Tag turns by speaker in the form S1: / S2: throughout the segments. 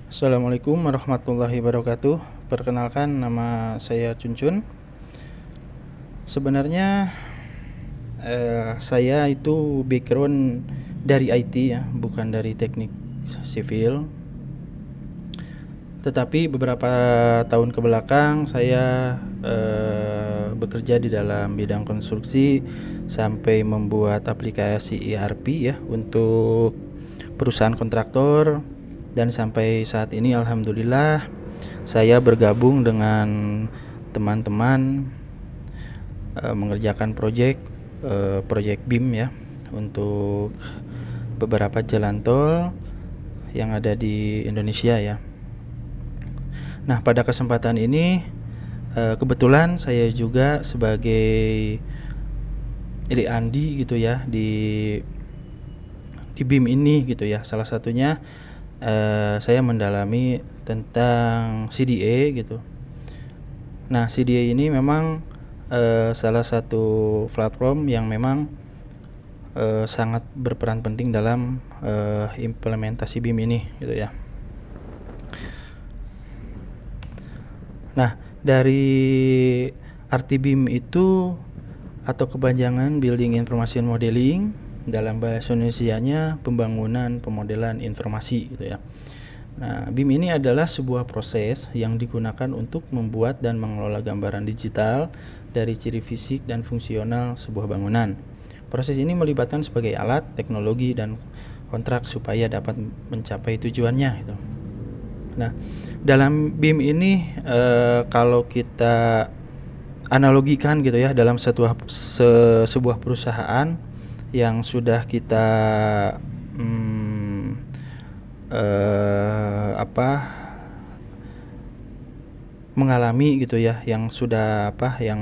S1: Assalamualaikum warahmatullahi wabarakatuh. Perkenalkan, nama saya Cuncun. Sebenarnya saya itu background dari IT ya, bukan dari teknik sipil. Tetapi beberapa tahun ke belakang saya bekerja di dalam bidang konstruksi sampai membuat aplikasi ERP ya untuk perusahaan kontraktor, dan sampai saat ini alhamdulillah saya bergabung dengan teman-teman mengerjakan proyek BIM ya untuk beberapa jalan tol yang ada di Indonesia ya. Nah, pada kesempatan ini kebetulan saya juga sebagai Andi gitu ya di BIM ini gitu ya. Salah satunya saya mendalami tentang CDA gitu. Nah, CDA ini memang salah satu platform yang memang sangat berperan penting dalam implementasi BIM ini gitu ya. Nah, dari arti BIM itu atau kepanjangan Building Information Modeling, dalam bahasa Indonesianya pembangunan pemodelan informasi gitu ya. Nah, BIM ini adalah sebuah proses yang digunakan untuk membuat dan mengelola gambaran digital dari ciri fisik dan fungsional sebuah bangunan. Proses ini melibatkan sebagai alat, teknologi, dan kontrak supaya dapat mencapai tujuannya gitu. Nah, dalam BIM ini kalau kita analogikan gitu ya, dalam sebuah perusahaan yang sudah kita mengalami gitu ya, yang sudah yang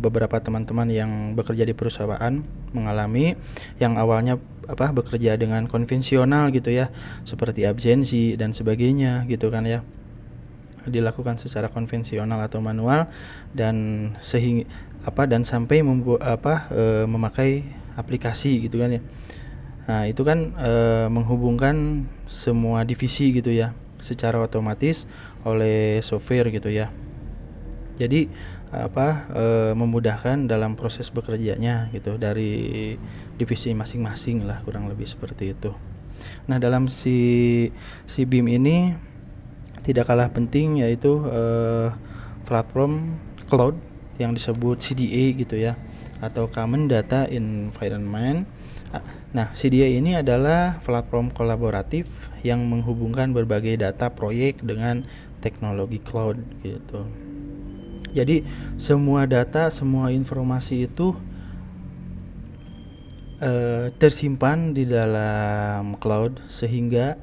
S1: beberapa teman-teman yang bekerja di perusahaan mengalami, yang awalnya bekerja dengan konvensional gitu ya, seperti absensi dan sebagainya gitu kan ya, dilakukan secara konvensional atau manual, dan sampai memakai aplikasi gitu kan ya. Nah, itu kan menghubungkan semua divisi gitu ya secara otomatis oleh software gitu ya. Jadi memudahkan dalam proses bekerjanya gitu dari divisi masing-masing lah, kurang lebih seperti itu. Nah, dalam si BIM ini tidak kalah penting yaitu platform cloud yang disebut CDA gitu ya, atau Common Data Environment. Nah, CDA ini adalah platform kolaboratif yang menghubungkan berbagai data proyek dengan teknologi cloud gitu. Jadi semua data, semua informasi itu tersimpan di dalam cloud sehingga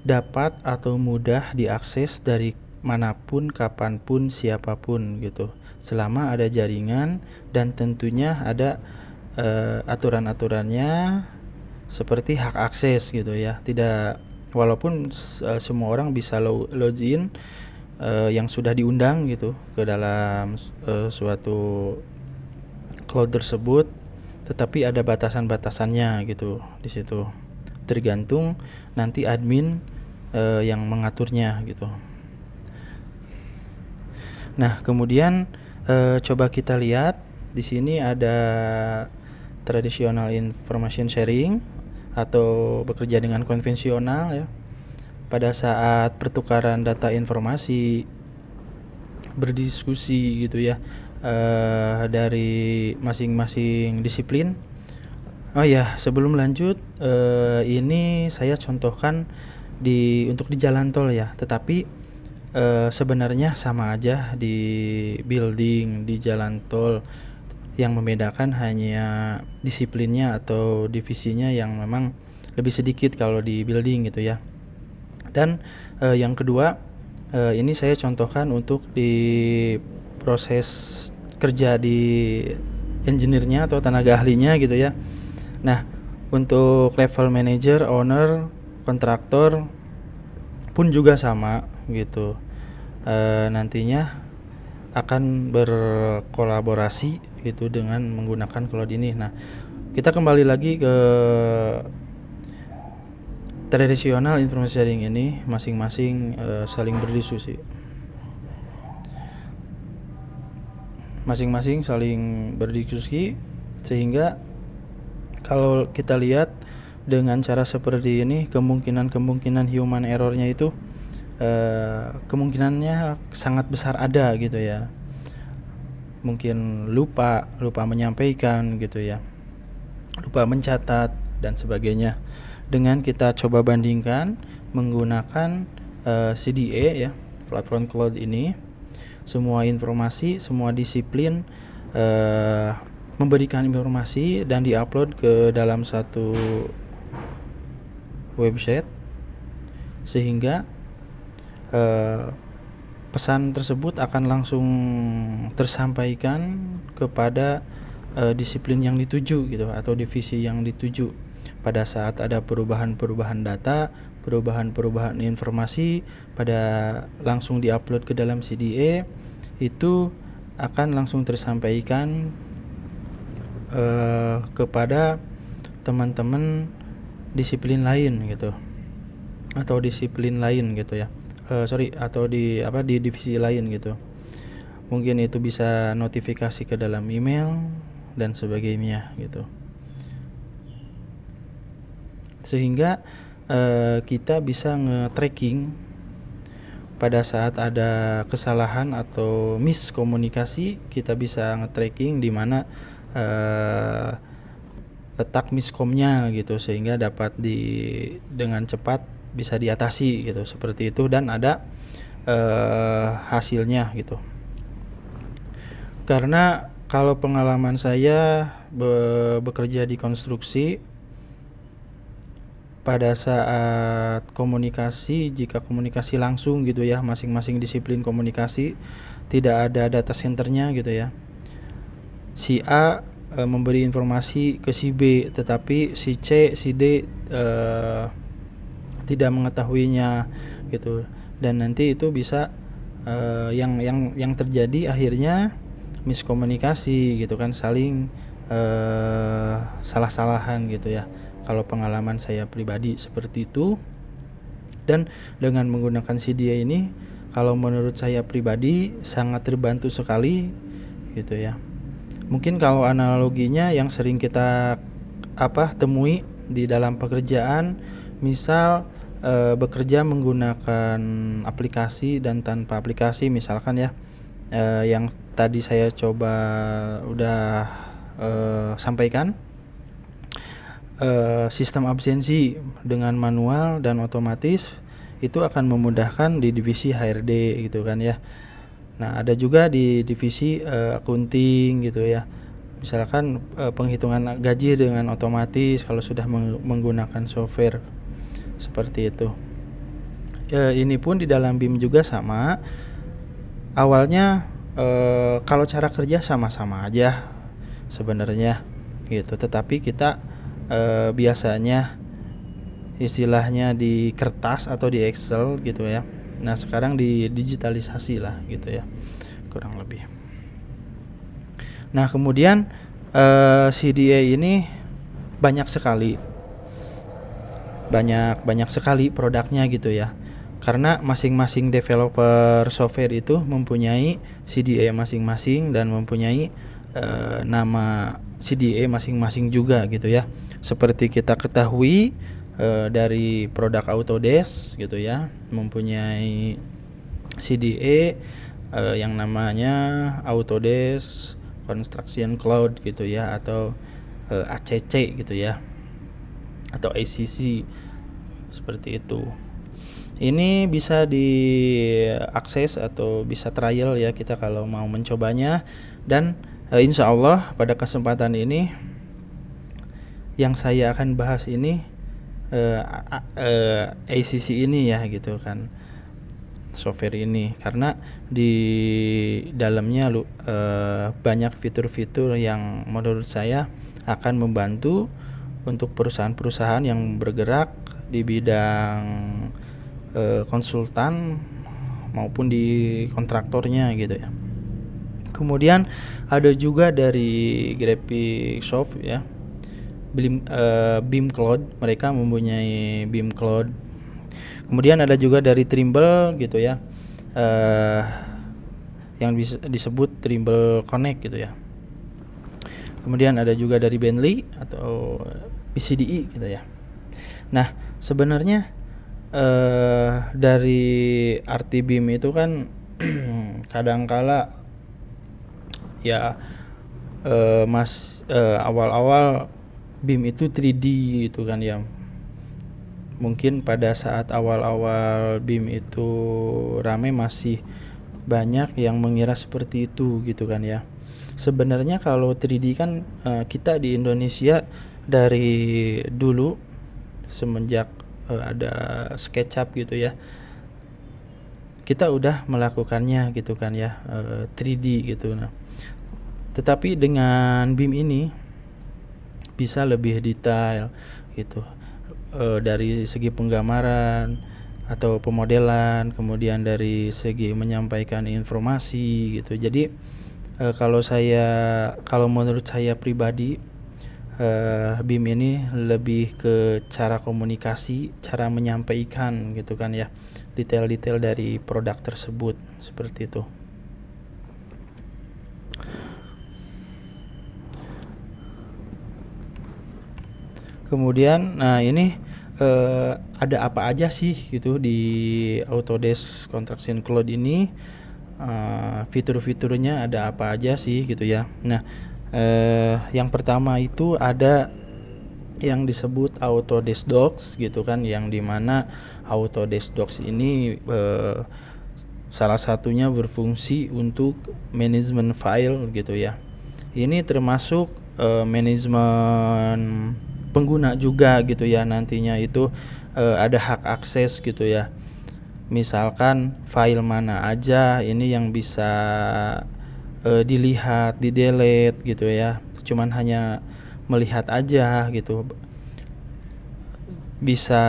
S1: dapat atau mudah diakses dari manapun, kapanpun, siapapun gitu, selama ada jaringan, dan tentunya ada aturan-aturannya seperti hak akses gitu ya. Tidak, walaupun semua orang bisa login yang sudah diundang gitu ke dalam suatu cloud tersebut, tetapi ada batasan-batasannya gitu di situ. Tergantung nanti admin yang mengaturnya gitu. Nah, kemudian coba kita lihat di sini ada traditional information sharing atau bekerja dengan konvensional ya. Pada saat pertukaran data informasi, berdiskusi gitu ya dari masing-masing disiplin. Oh ya, sebelum lanjut, ini saya contohkan untuk di jalan tol ya, tetapi sebenarnya sama aja di building, di jalan tol. Yang membedakan hanya disiplinnya atau divisinya yang memang lebih sedikit kalau di building gitu ya. Dan yang kedua, ini saya contohkan untuk di proses kerja di engineer-nya atau tenaga ahlinya gitu ya. Nah, untuk level manager, owner, kontraktor pun juga sama gitu. Nantinya akan berkolaborasi gitu dengan menggunakan cloud ini. Nah, Kita kembali lagi ke tradisional informasi sharing ini, masing-masing saling berdiskusi. Masing-masing saling berdiskusi sehingga kalau kita lihat dengan cara seperti ini, kemungkinan human errornya itu kemungkinannya sangat besar ada gitu ya. Mungkin lupa menyampaikan gitu ya, lupa mencatat dan sebagainya. Dengan kita coba bandingkan menggunakan CDA ya, platform cloud ini, semua informasi, semua disiplin memberikan informasi dan diupload ke dalam satu website sehingga pesan tersebut akan langsung tersampaikan kepada disiplin yang dituju gitu atau divisi yang dituju. Pada saat ada perubahan data, perubahan informasi pada langsung diupload ke dalam CDA, itu akan langsung tersampaikan kepada teman-teman disiplin lain gitu atau disiplin lain gitu ya. Atau di divisi lain gitu. Mungkin itu bisa notifikasi ke dalam email dan sebagainya gitu. Sehingga kita bisa nge-tracking pada saat ada kesalahan atau miskomunikasi, kita bisa nge-tracking di mana letak miskomnya gitu sehingga dapat dengan cepat bisa diatasi gitu, seperti itu, dan ada hasilnya gitu. Karena kalau pengalaman saya bekerja di konstruksi, pada saat komunikasi, jika komunikasi langsung gitu ya, masing-masing disiplin komunikasi, tidak ada data centernya gitu ya, si A memberi informasi ke si B, tetapi si C, si D tidak mengetahuinya gitu, dan nanti itu bisa yang terjadi akhirnya miskomunikasi gitu kan, saling salah-salahan gitu ya. Kalau pengalaman saya pribadi seperti itu. Dan dengan menggunakan CDA ini, kalau menurut saya pribadi sangat terbantu sekali gitu ya. Mungkin kalau analoginya yang sering kita temui di dalam pekerjaan, misal bekerja menggunakan aplikasi dan tanpa aplikasi misalkan ya, yang tadi saya coba udah sampaikan, sistem absensi dengan manual dan otomatis itu akan memudahkan di divisi HRD gitu kan ya. Nah, ada juga di divisi accounting gitu ya. Misalkan penghitungan gaji dengan otomatis kalau sudah menggunakan software seperti itu. Ini pun di dalam BIM juga sama. Awalnya kalau cara kerja sama-sama aja sebenarnya gitu, tetapi kita biasanya istilahnya di kertas atau di Excel gitu ya. Nah, sekarang di digitalisasi lah gitu ya, kurang lebih. Nah, kemudian CDA ini banyak sekali produknya gitu ya. Karena masing-masing developer software itu mempunyai CDA masing-masing dan mempunyai nama CDA masing-masing juga gitu ya. Seperti kita ketahui dari produk Autodesk gitu ya, mempunyai CDA yang namanya Autodesk Construction Cloud gitu ya, atau ACC gitu ya, atau ACC seperti itu. Ini bisa diakses atau bisa trial ya kita kalau mau mencobanya, dan insya Allah pada kesempatan ini yang saya akan bahas ini ACC ini ya gitu kan, software ini, karena di dalamnya banyak fitur-fitur yang menurut saya akan membantu untuk perusahaan-perusahaan yang bergerak di bidang konsultan maupun di kontraktornya gitu ya. Kemudian ada juga dari Graphisoft ya, Beam Cloud, mereka mempunyai Beam Cloud. Kemudian ada juga dari Trimble gitu ya, yang disebut Trimble Connect gitu ya. Kemudian ada juga dari Bentley atau PCDE gitu ya. Nah, sebenarnya dari RT Beam itu kan kadangkala ya awal-awal Beam itu 3D gitu kan ya. Mungkin pada saat awal-awal Beam itu rame masih banyak yang mengira seperti itu gitu kan ya. Sebenarnya kalau 3D kan kita di Indonesia dari dulu semenjak ada SketchUp gitu ya, kita udah melakukannya gitu kan ya, 3D gitu. Nah, tetapi dengan Beam ini bisa lebih detail gitu, dari segi penggambaran atau pemodelan, kemudian dari segi menyampaikan informasi gitu. Jadi kalau menurut saya pribadi, Beam ini lebih ke cara komunikasi, cara menyampaikan gitu kan ya, detail-detail dari produk tersebut, seperti itu. Kemudian nah ini ada apa aja sih gitu di Autodesk Construction Cloud ini, fitur-fiturnya ada apa aja sih gitu ya. Nah, yang pertama itu ada yang disebut Autodesk Docs gitu kan, yang dimana Autodesk Docs ini salah satunya berfungsi untuk manajemen file gitu ya. Ini termasuk manajemen pengguna juga gitu ya, nantinya itu ada hak akses gitu ya. Misalkan file mana aja ini yang bisa dilihat, di-delete gitu ya. Cuman hanya melihat aja gitu. Bisa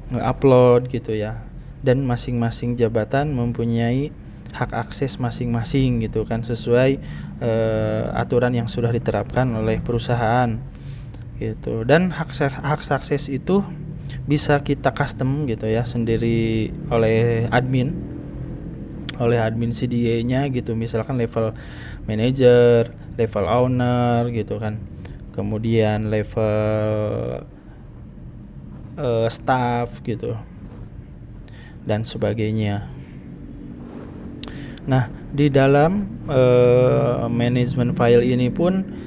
S1: nge-upload gitu ya. Dan masing-masing jabatan mempunyai hak akses masing-masing gitu kan, sesuai aturan yang sudah diterapkan oleh perusahaan gitu. Dan hak akses itu bisa kita custom gitu ya sendiri oleh admin CDA-nya gitu, misalkan level manager, level owner gitu kan, kemudian level staff gitu dan sebagainya. Nah, di dalam manajemen file ini pun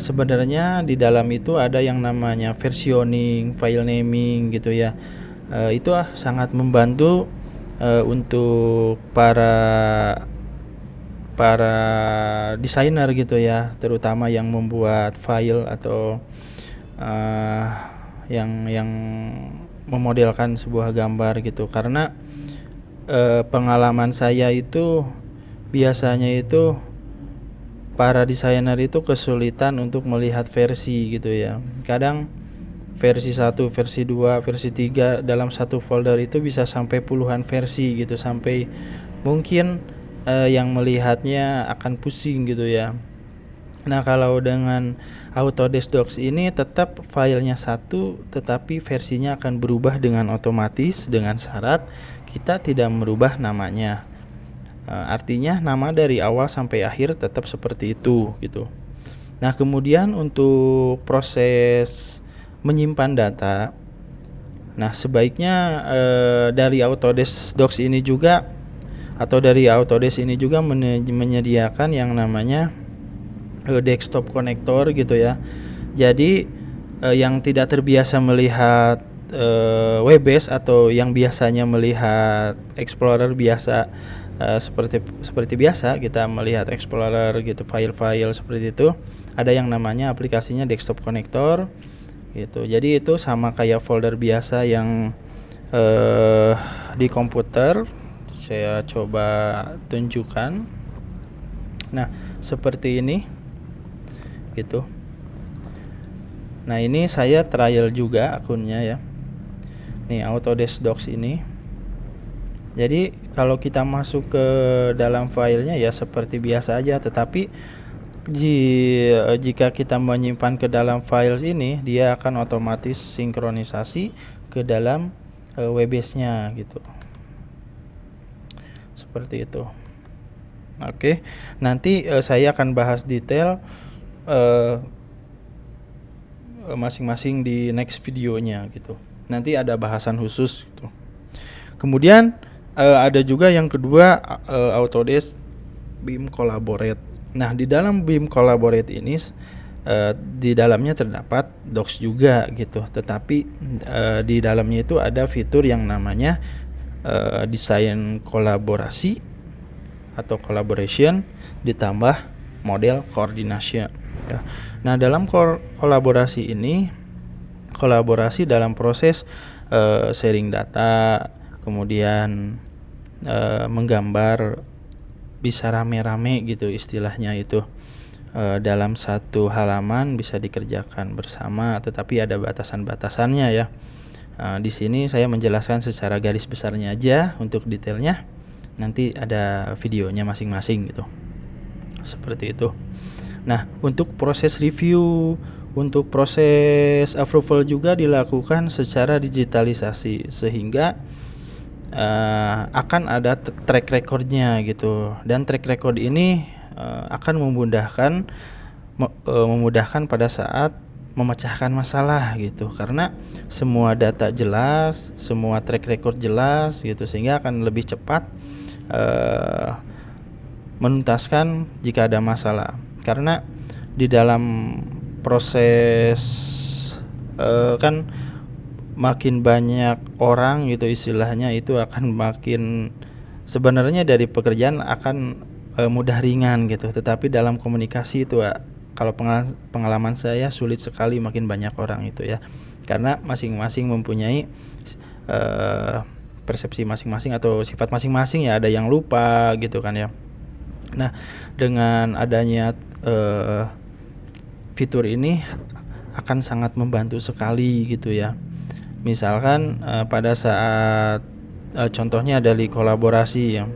S1: sebenarnya di dalam itu ada yang namanya versioning, file naming gitu ya. Itu sangat membantu untuk para desainer gitu ya, terutama yang membuat file atau yang memodelkan sebuah gambar gitu. Karena pengalaman saya itu biasanya itu para desainer itu kesulitan untuk melihat versi gitu ya. Kadang versi 1, versi 2, versi 3 dalam satu folder itu bisa sampai puluhan versi gitu, sampai mungkin yang melihatnya akan pusing gitu ya. Nah, kalau dengan Autodesk Docs ini tetap filenya satu, tetapi versinya akan berubah dengan otomatis dengan syarat kita tidak merubah namanya. Artinya nama dari awal sampai akhir tetap seperti itu gitu. Nah, kemudian untuk proses menyimpan data, nah sebaiknya dari Autodesk Docs ini juga atau dari Autodesk ini juga menyediakan yang namanya desktop connector gitu ya. Jadi yang tidak terbiasa melihat web-based atau yang biasanya melihat Explorer biasa, seperti biasa kita melihat Explorer gitu, file-file seperti itu, ada yang namanya aplikasinya desktop connector gitu. Jadi itu sama kayak folder biasa yang di komputer. Saya coba tunjukkan. Nah, seperti ini gitu. Nah, ini saya trial juga akunnya ya. Nih, Autodesk Docs ini. Jadi kalau kita masuk ke dalam filenya ya seperti biasa aja, tetapi Jika kita menyimpan ke dalam files ini, dia akan otomatis sinkronisasi ke dalam Webbase-nya gitu. Seperti itu. Oke, nanti saya akan bahas detail masing-masing di next videonya gitu. Nanti ada bahasan khusus gitu. Kemudian ada juga yang kedua, Autodesk BIM Collaborate. Nah, di dalam BIM Collaborate ini di dalamnya terdapat docs juga gitu. Tetapi di dalamnya itu ada fitur yang namanya desain kolaborasi atau collaboration ditambah model koordinasi. Ya. Nah, dalam kolaborasi ini, kolaborasi dalam proses sharing data, kemudian menggambar bisa rame-rame gitu istilahnya itu. Dalam satu halaman bisa dikerjakan bersama, tetapi ada batasan-batasannya ya. Di sini saya menjelaskan secara garis besarnya aja, untuk detailnya nanti ada videonya masing-masing gitu. Seperti itu. Nah, untuk proses review, untuk proses approval juga dilakukan secara digitalisasi, sehingga akan ada track recordnya gitu. Dan track record ini akan memudahkan pada saat memecahkan masalah gitu, karena semua data jelas, semua track record jelas gitu, sehingga akan lebih cepat menuntaskan jika ada masalah. Karena di dalam proses kan makin banyak orang gitu istilahnya, itu akan makin sebenarnya dari pekerjaan akan mudah ringan gitu, tetapi dalam komunikasi itu kalau pengalaman saya sulit sekali makin banyak orang itu ya, karena masing-masing mempunyai persepsi masing-masing atau sifat masing-masing ya, ada yang lupa gitu kan ya. Nah, dengan adanya fitur ini akan sangat membantu sekali gitu ya. Misalkan pada saat contohnya dari kolaborasi ya,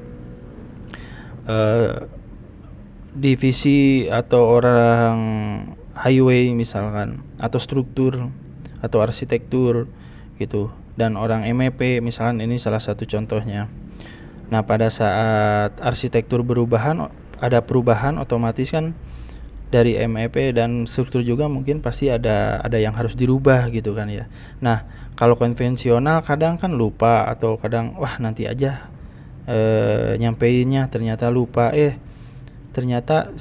S1: divisi atau orang highway misalkan, atau struktur atau arsitektur gitu, dan orang MEP misalkan, ini salah satu contohnya. Nah, pada saat arsitektur ada perubahan, otomatis kan dari MEP dan struktur juga mungkin pasti ada yang harus dirubah gitu kan ya. Nah, kalau konvensional kadang kan lupa, atau kadang wah nanti aja nyampeinnya, ternyata lupa, ternyata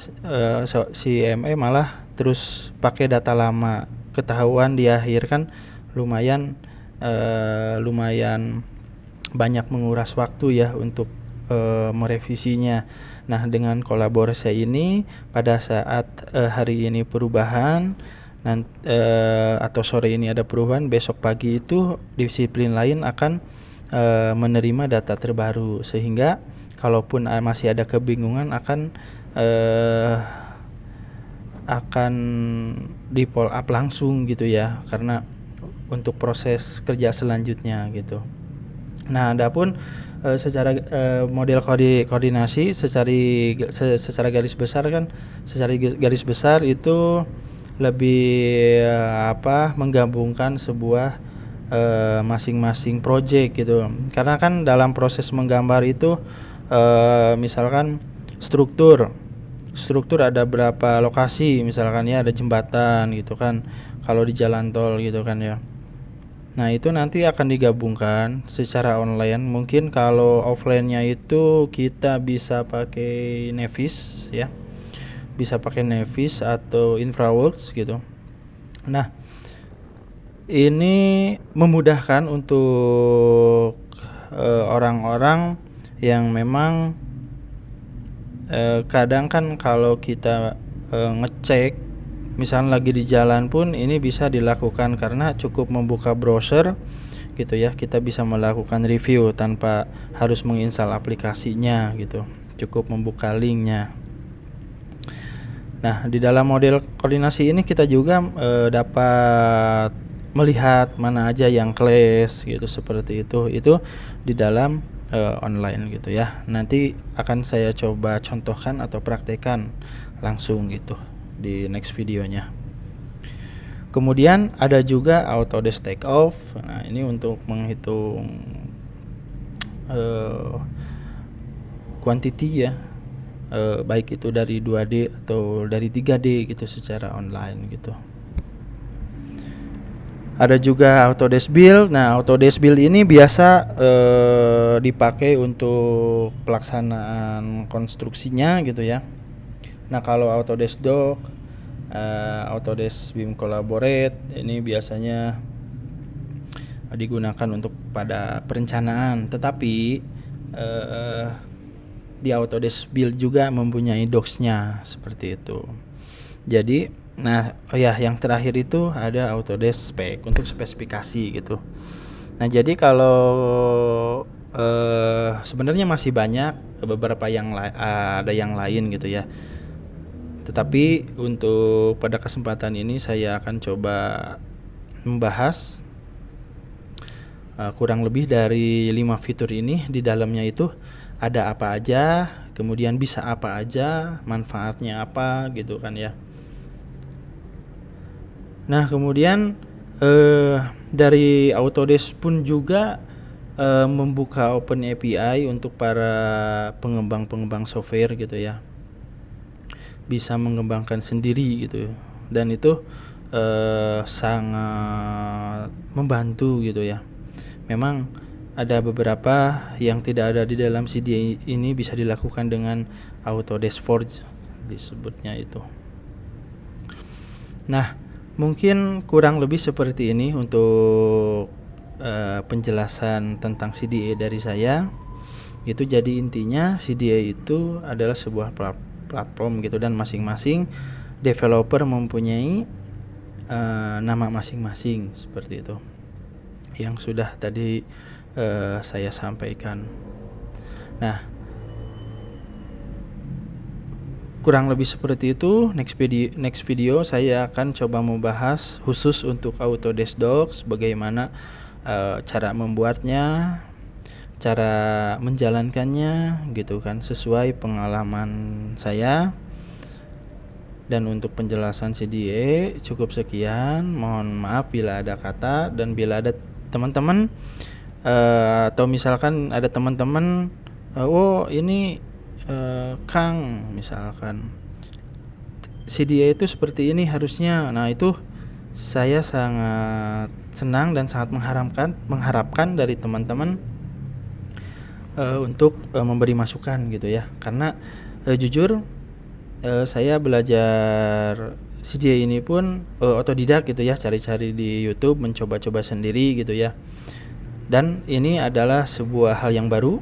S1: si ME malah terus pakai data lama, ketahuan di akhir kan lumayan banyak menguras waktu ya untuk merevisinya. Nah, dengan kolaborasi ini pada saat hari ini perubahan atau sore ini ada perubahan, besok pagi itu disiplin lain akan menerima data terbaru, sehingga kalaupun masih ada kebingungan akan di follow up langsung gitu ya, karena untuk proses kerja selanjutnya gitu. Nah, adapun secara model koordinasi secara garis besar kan, secara garis besar itu lebih menggabungkan sebuah masing-masing project gitu. Karena kan dalam proses menggambar itu misalkan struktur ada berapa lokasi misalkan ya, ada jembatan gitu kan kalau di jalan tol gitu kan ya. Nah, itu nanti akan digabungkan secara online. Mungkin kalau offline-nya itu kita bisa pakai Navis ya, bisa pakai Navis atau InfraWorks gitu. Nah, ini memudahkan untuk orang-orang yang memang kadang kan kalau kita ngecek misalnya lagi di jalan pun ini bisa dilakukan, karena cukup membuka browser gitu ya, kita bisa melakukan review tanpa harus menginstal aplikasinya gitu, cukup membuka linknya. Nah, di dalam model koordinasi ini kita juga dapat melihat mana aja yang clash gitu, seperti itu di dalam online gitu ya. Nanti akan saya coba contohkan atau praktekkan langsung gitu di next videonya. Kemudian ada juga Autodesk Takeoff. Nah, ini untuk menghitung quantity ya, baik itu dari 2D atau dari 3D gitu secara online gitu. Ada juga Autodesk Build. Nah, Autodesk Build ini biasa dipakai untuk pelaksanaan konstruksinya gitu ya. Nah, kalau Autodesk Dock, Autodesk BIM Collaborate ini biasanya digunakan untuk pada perencanaan. Tetapi di Autodesk Build juga mempunyai docs-nya seperti itu. Jadi, nah, yang terakhir itu ada Autodesk Spec untuk spesifikasi gitu. Nah, jadi kalau sebenarnya masih banyak beberapa ada yang lain gitu ya. Tetapi untuk pada kesempatan ini saya akan coba membahas kurang lebih dari 5 fitur ini. Di dalamnya itu ada apa aja, kemudian bisa apa aja, manfaatnya apa gitu kan ya. Nah, kemudian dari Autodesk pun juga membuka Open API untuk para pengembang software gitu ya, bisa mengembangkan sendiri gitu, dan itu sangat membantu gitu ya. Memang ada beberapa yang tidak ada di dalam CDA ini bisa dilakukan dengan Autodesk Forge disebutnya itu. Nah, mungkin kurang lebih seperti ini untuk penjelasan tentang CDA dari saya. Itu jadi intinya CDA itu adalah sebuah platform gitu, dan masing-masing developer mempunyai nama masing-masing seperti itu yang sudah tadi saya sampaikan. Nah, kurang lebih seperti itu. Next video saya akan coba membahas khusus untuk Autodesk Docs, bagaimana cara membuatnya, cara menjalankannya gitu kan, sesuai pengalaman saya. Dan untuk penjelasan CDA cukup sekian. Mohon maaf bila ada kata, dan bila ada teman-teman atau misalkan ada teman-teman oh ini Kang, misalkan CDA itu seperti ini harusnya. Nah, itu saya sangat senang dan sangat mengharapkan dari teman-teman untuk memberi masukan gitu ya. Karena jujur saya belajar CDA ini pun otodidak gitu ya, cari-cari di YouTube, mencoba-coba sendiri gitu ya. Dan ini adalah sebuah hal yang baru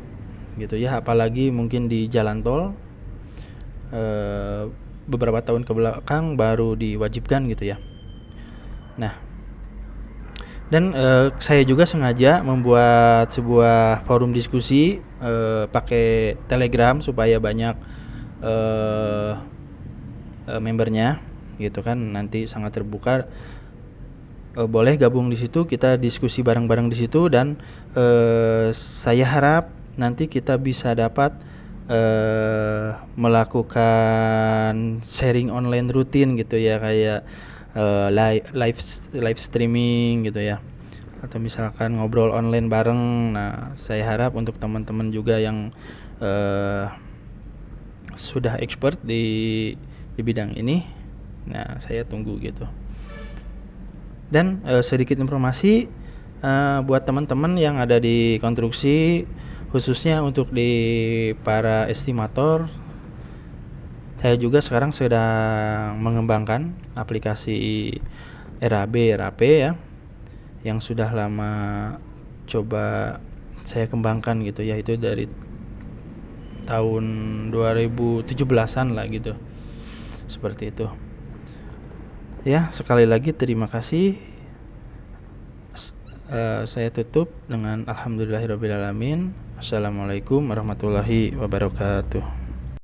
S1: gitu ya, apalagi mungkin di jalan tol beberapa tahun ke belakang baru diwajibkan gitu ya. Nah, dan saya juga sengaja membuat sebuah forum diskusi pakai Telegram supaya banyak membernya gitu kan. Nanti sangat terbuka, boleh gabung di situ, kita diskusi bareng-bareng di situ. Dan saya harap nanti kita bisa dapat melakukan sharing online rutin gitu ya, kayak live streaming gitu ya, atau misalkan ngobrol online bareng. Nah, saya harap untuk teman-teman juga yang sudah expert di bidang ini, nah saya tunggu gitu. Dan sedikit informasi buat teman-teman yang ada di konstruksi, khususnya untuk di para estimator, saya juga sekarang sedang mengembangkan aplikasi RAP ya, yang sudah lama coba saya kembangkan gitu ya, itu dari tahun 2017-an lah gitu, seperti itu ya. Sekali lagi terima kasih. Saya tutup dengan alhamdulillahirabbil alamin. Assalamualaikum warahmatullahi wabarakatuh.